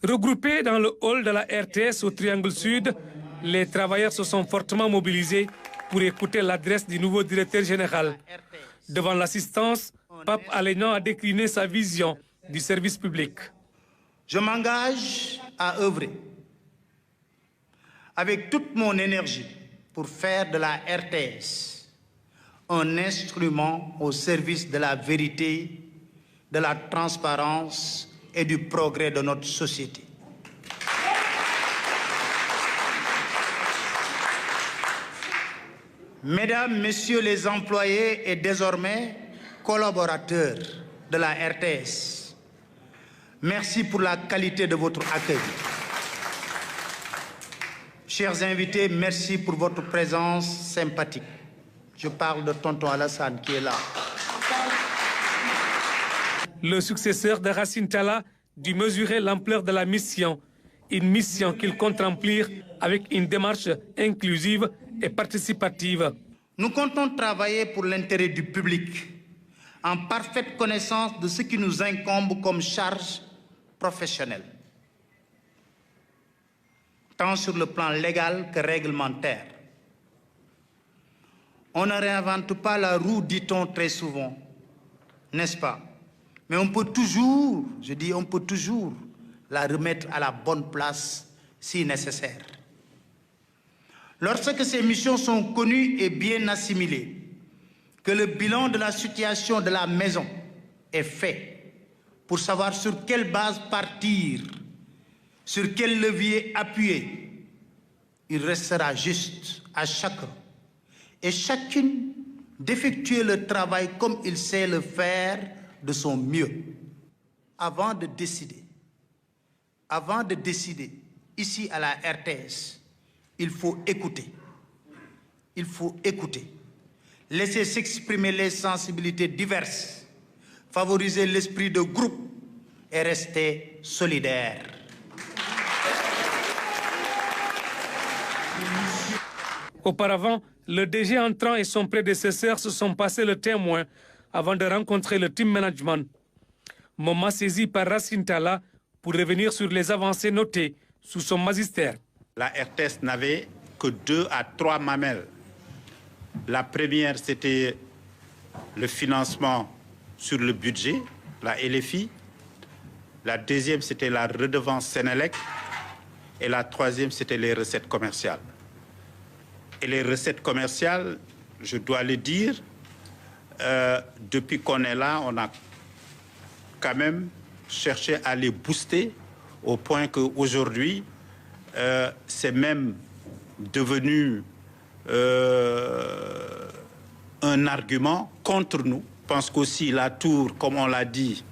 Regroupés dans le hall de la RTS au Triangle Sud, les travailleurs se sont fortement mobilisés pour écouter l'adresse du nouveau directeur général. Devant l'assistance, Pape Alé Niang a décliné sa vision du service public. Je m'engage à œuvrer avec toute mon énergie pour faire de la RTS un instrument au service de la vérité, de la transparence et du progrès de notre société. Mesdames, Messieurs les employés et désormais collaborateurs de la RTS, merci pour la qualité de votre accueil. Chers invités, merci pour votre présence sympathique. Je parle de tonton Alassane qui est là. Le successeur de Racine Talla dut mesurer l'ampleur de la mission, une mission qu'il compte remplir avec une démarche inclusive et participative. Nous comptons travailler pour l'intérêt du public, en parfaite connaissance de ce qui nous incombe comme charge professionnelle, tant sur le plan légal que réglementaire. On ne réinvente pas la roue, dit-on très souvent, n'est-ce pas? Mais on peut toujours, je dis on peut toujours, la remettre à la bonne place si nécessaire. Lorsque ces missions sont connues et bien assimilées, que le bilan de la situation de la maison est fait pour savoir sur quelle base partir, sur quel levier appuyer, il restera juste à chacun et chacune d'effectuer le travail comme il sait le faire de son mieux. Avant de décider ici à la RTS, il faut écouter. Il faut écouter. Laisser s'exprimer les sensibilités diverses, favoriser l'esprit de groupe et rester solidaire. Auparavant, le DG entrant et son prédécesseur se sont passés le témoin avant de rencontrer le team management. Moment saisi par Racine Talla pour revenir sur les avancées notées sous son magistère. La RTS n'avait que 2 à 3 mamelles. La première, c'était le financement sur le budget, la LFI. La deuxième, c'était la redevance Sénélec. Et la troisième, c'était les recettes commerciales. Et les recettes commerciales, je dois le dire, depuis qu'on est là, on a quand même cherché à les booster au point qu'aujourd'hui, c'est même devenu un argument contre nous. Je pense qu'aussi la tour, comme on l'a dit,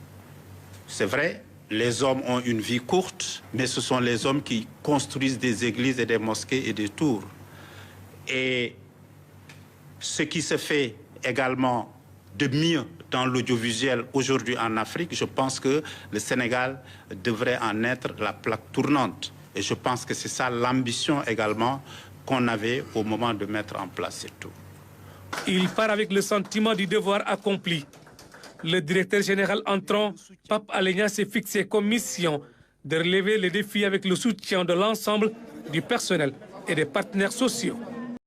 c'est vrai, les hommes ont une vie courte, mais ce sont les hommes qui construisent des églises et des mosquées et des tours. Et ce qui se fait également de mieux dans l'audiovisuel aujourd'hui en Afrique, je pense que le Sénégal devrait en être la plaque tournante. Et je pense que c'est ça l'ambition également qu'on avait au moment de mettre en place cette tour. Il part avec le sentiment du devoir accompli. Le directeur général entrant, Pape Alé Niang, s'est fixé comme mission de relever les défis avec le soutien de l'ensemble du personnel et des partenaires sociaux.